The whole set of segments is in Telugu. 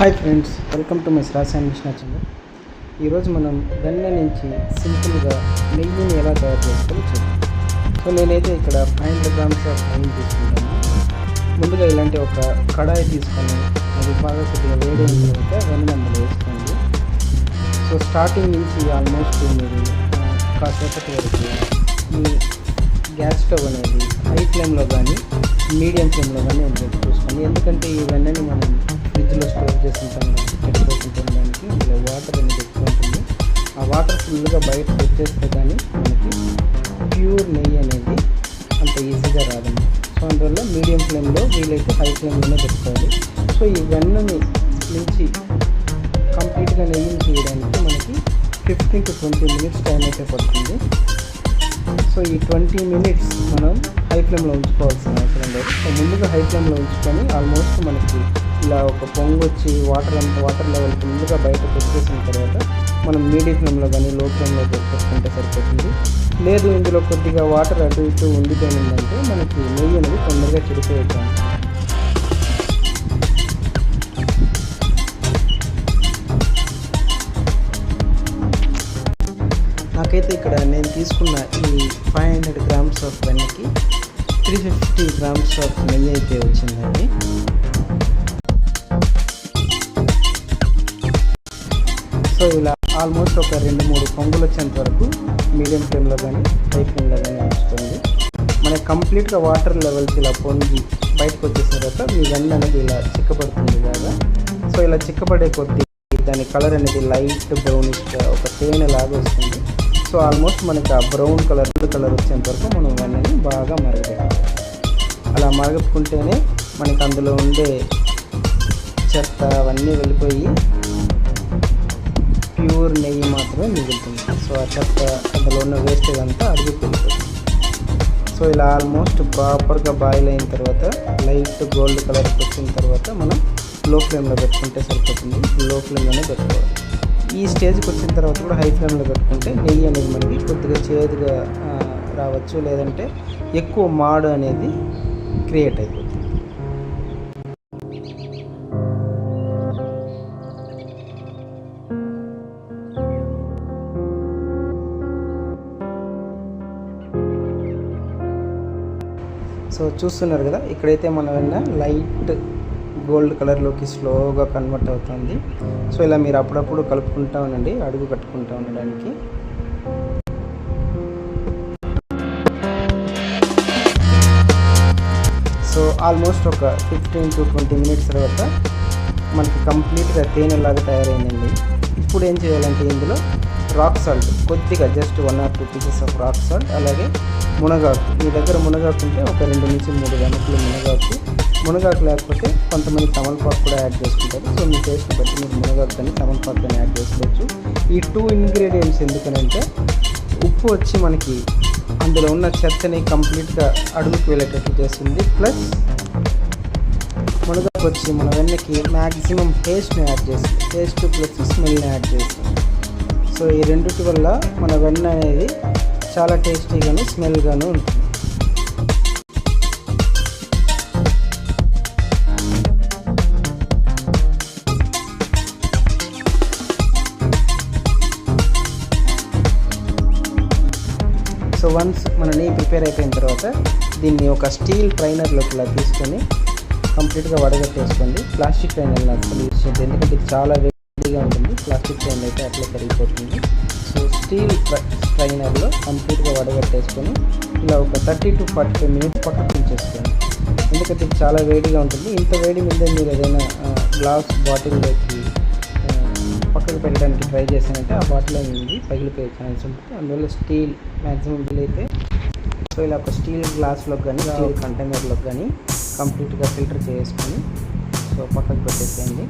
Hi friends, welcome to my శ్రాస్ అండ్ మిషన్ ఛానల్. ఈరోజు మనం వెన్న నుంచి సింపుల్గా నెయ్యిని ఎలా తయారు చేసుకోవాలో చూద్దాం. సో నేనైతే ఇక్కడ 500 grams ఆఫ్ నెయ్యి తీసుకుంటాను. ముందుగా ఇలాంటి ఒక కడాయి తీసుకొని అది బాగా కొద్దిగా వేడైన తర్వాత వెన్న అందులో వేసుకోండి. సో స్టార్టింగ్ నుంచి ఆల్మోస్ట్ మీరు కాసేపటి వరకు మీ గ్యాస్ స్టవ్ అనేది హై ఫ్లేమ్లో కానీ మీడియం ఫ్లేమ్లో కానీ ఉండేది చూసుకోండి. ఎందుకంటే ఈ వెన్నని మనం ఫ్రిడ్జ్లో స్టోర్ చేసుకుంటాం, పెట్టుకోకుంటాం. దానికి ఇలా వాటర్ అనేది ఎక్కువ ఉంటుంది. ఆ వాటర్ ఫుల్గా బయటకు వచ్చేస్తే కానీ మనకి ప్యూర్ నెయ్యి అనేది అంత ఈజీగా రాదండి. సో అందువల్ల మీడియం ఫ్లేమ్లో వీలైతే హై ఫ్లేమ్లోనే పెట్టుకోవాలి. సో ఈ వెన్నని నుంచి కంప్లీట్గా నెయ్యిని చేయడానికి మనకి 15 to 20 minutes టైం అయితే పడుతుంది. సో ఈ 20 minutes మనం హై ఫ్లేమ్లో ఉంచుకోవాల్సిన అవసరం లేదు. సో ముందుగా హై ఫ్లేమ్లో ఉంచుకొని ఆల్మోస్ట్ మనకి ఇలా ఒక పొంగు వచ్చి వాటర్ లెవెల్ ఫుల్గా బయటకు వచ్చేసిన తర్వాత మనం మీడియం ఫ్లేమ్లో కానీ లో ఫ్లేమ్లో పెట్టుకుంటే సరిపోతుంది. లేదు ఇందులో కొద్దిగా వాటర్ అటు ఇటు ఉండిపోయిందంటే మనకి నెయ్యి అనేది తొందరగా చెడిపోయే ఛాన్స్. నాకైతే ఇక్కడ నేను తీసుకున్న ఈ 500 grams ఆఫ్ వెన్నకి 350 grams ఆఫ్ నెయ్యి అయితే వచ్చిందండి. సో ఇలా ఆల్మోస్ట్ ఒక 2-3 పొంగులు వచ్చేంత వరకు మీడియం ఫ్లేమ్లో కానీ హై ఫ్లేమ్లో కానీ ఉంచుకోండి. మనకి కంప్లీట్గా వాటర్ లెవెల్స్ ఇలా పొంగి బయటకు వచ్చేసిన తర్వాత మీ వెన్న అనేది ఇలా చిక్కబడుతుంది కదా. సో ఇలా చిక్కబడే కొద్దీ దాని కలర్ అనేది లైట్ బ్రౌనిష్గా ఒక తేనె లాగా వస్తుంది. సో ఆల్మోస్ట్ మనకి ఆ బ్రౌన్ కలర్ వచ్చేంత వరకు మనం వెన్నని బాగా మరగబెట్టాలి. అలా మరగపుకుంటేనే మనకి అందులో ఉండే చెత్త అవన్నీ వెళ్ళిపోయి ప్యూర్ నెయ్యి మాత్రమే మిగులుతుంది. సో ఆ చెత్త అందులో ఉన్న వేస్టేజ్ అంతా అడుగుకి వెళ్ళిపోతుంది. సో ఇలా ఆల్మోస్ట్ ప్రాపర్గా బాయిల్ అయిన తర్వాత లైట్ గోల్డ్ కలర్కి వచ్చిన తర్వాత మనం లో ఫ్లేమ్లో పెట్టుకుంటే సరిపోతుంది. లో ఫ్లేమ్లోనే పెట్టుకోవాలి. ఈ స్టేజ్కి వచ్చిన తర్వాత కూడా హై ఫ్లేమ్లో పెట్టుకుంటే నెయ్యి అనేది మనకి కొద్దిగా చేదుగా రావచ్చు, లేదంటే ఎక్కువ మాడు అనేది క్రియేట్ అయిపోతుంది. సో చూస్తున్నారు కదా, ఇక్కడైతే మన వెన్న లైట్ గోల్డ్ కలర్లోకి స్లోగా కన్వర్ట్ అవుతుంది. సో ఇలా మీరు అప్పుడప్పుడు కలుపుకుంటా ఉండండి, అడుగు కట్టుకుంటూ ఉండడానికి. సో ఆల్మోస్ట్ ఒక 15 to 20 minutes తర్వాత మనకి కంప్లీట్గా తేనెలాగా తయారైందండి. ఇప్పుడు ఏం చేయాలంటే ఇందులో రాక్ సాల్ట్ కొద్దిగా just 1 or 2 pieces of rock salt, అలాగే మునగాకు. మీ దగ్గర మునగాకు ఉంటే ఒక 2 నుంచి 3 గంటలు మునగాకు లేకపోతే కొంతమంది తమలపాకు కూడా యాడ్ చేసుకుంటారు. సో మీ టేస్ట్ని బట్టి మీరు మునగాకు కానీ తమలపాకు కానీ యాడ్ చేసుకోవచ్చు. ఈ 2 ingredients ఎందుకనంటే ఉప్పు వచ్చి మనకి అందులో ఉన్న చెత్తని కంప్లీట్గా అడుగుకు వెళ్ళేటట్లు చేస్తుంది. ప్లస్ మునగాకు వచ్చి మన వెన్నకి మ్యాక్సిమం టేస్ట్ని యాడ్ చేస్తుంది. టేస్ట్ ప్లస్ స్మెల్ని యాడ్ చేస్తుంది. సో ఈ రెండింటి వల్ల మన వెన్న అనేది చాలా టేస్టీగాను స్మెల్గాను ఉంటుంది. సో వన్స్ మన నెయ్యి ప్రిపేర్ అయిపోయిన తర్వాత దీన్ని ఒక స్టీల్ ట్రైనర్లోకి ఇలా తీసుకొని కంప్లీట్గా వడగట్టేసుకోండి. ప్లాస్టిక్ ట్రైనర్ అసలు యూజ్ చేయద్దు, ఎందుకంటే ఇది చాలా వేడిగా ఉంటుంది. ప్లాస్టిక్ ట్రైనర్ అయితే అట్లా కరిగిపోతుంది. సో స్టీల్ ట్రైనర్లో కంప్లీట్గా వడగట్టేసుకొని ఇలా ఒక 30 to 45 minutes పక్కకు ఉంచేసుకోండి. ఎందుకంటే ఇది చాలా వేడిగా ఉంటుంది. ఇంత వేడి మీద మీరు ఏదైనా గ్లాస్ బాటిల్లోకి పక్కకు పెట్టడానికి ట్రై చేశానంటే ఆ బాటిల్ అనేది పగిలిపోయే ఛాన్స్ ఉంటుంది. అందువల్ల స్టీల్ మ్యాక్సిమం వీలైతే సో ఇలా ఒక స్టీల్ గ్లాస్లోకి కానీ స్టీల్ కంటైనర్లోకి కానీ కంప్లీట్గా ఫిల్టర్ చేసుకొని సో పక్కకు పెట్టేసేయండి.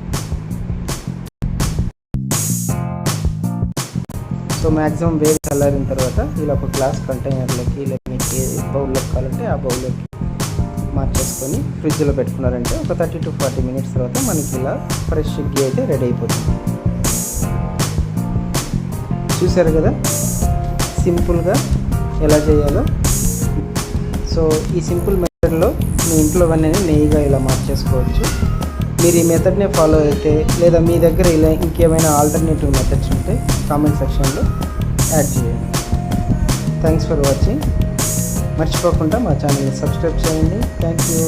సో మ్యాక్సిమం వేడి చల్లారిన తర్వాత ఇలా ఒక గ్లాస్ కంటైనర్లోకి లేదా మీకు ఏ బౌల్లోకి కావాలంటే ఆ బౌల్లోకి మార్చేసుకొని ఫ్రిడ్జ్లో పెట్టుకున్నారంటే ఒక 30 to 40 minutes తర్వాత మనకి ఇలా ఫ్రెష్ ఘీ అయితే రెడీ అయిపోతుంది. చూసారు కదా సింపుల్గా ఎలా చేయాలో. సో ఈ సింపుల్ మెథడ్లో మీ ఇంట్లో వెన్నని నెయ్యిగా ఇలా మార్చేసుకోవచ్చు. మీరు ఈ మెథడ్నే ఫాలో అయితే లేదా మీ దగ్గర ఇలా ఇంకేమైనా ఆల్టర్నేటివ్ మెథడ్స్ ఉంటే కామెంట్ సెక్షన్లో యాడ్ చేయండి. Thanks for watching. మర్చిపోకుండా మా ఛానల్ని సబ్స్క్రైబ్ చేయండి. Thank you.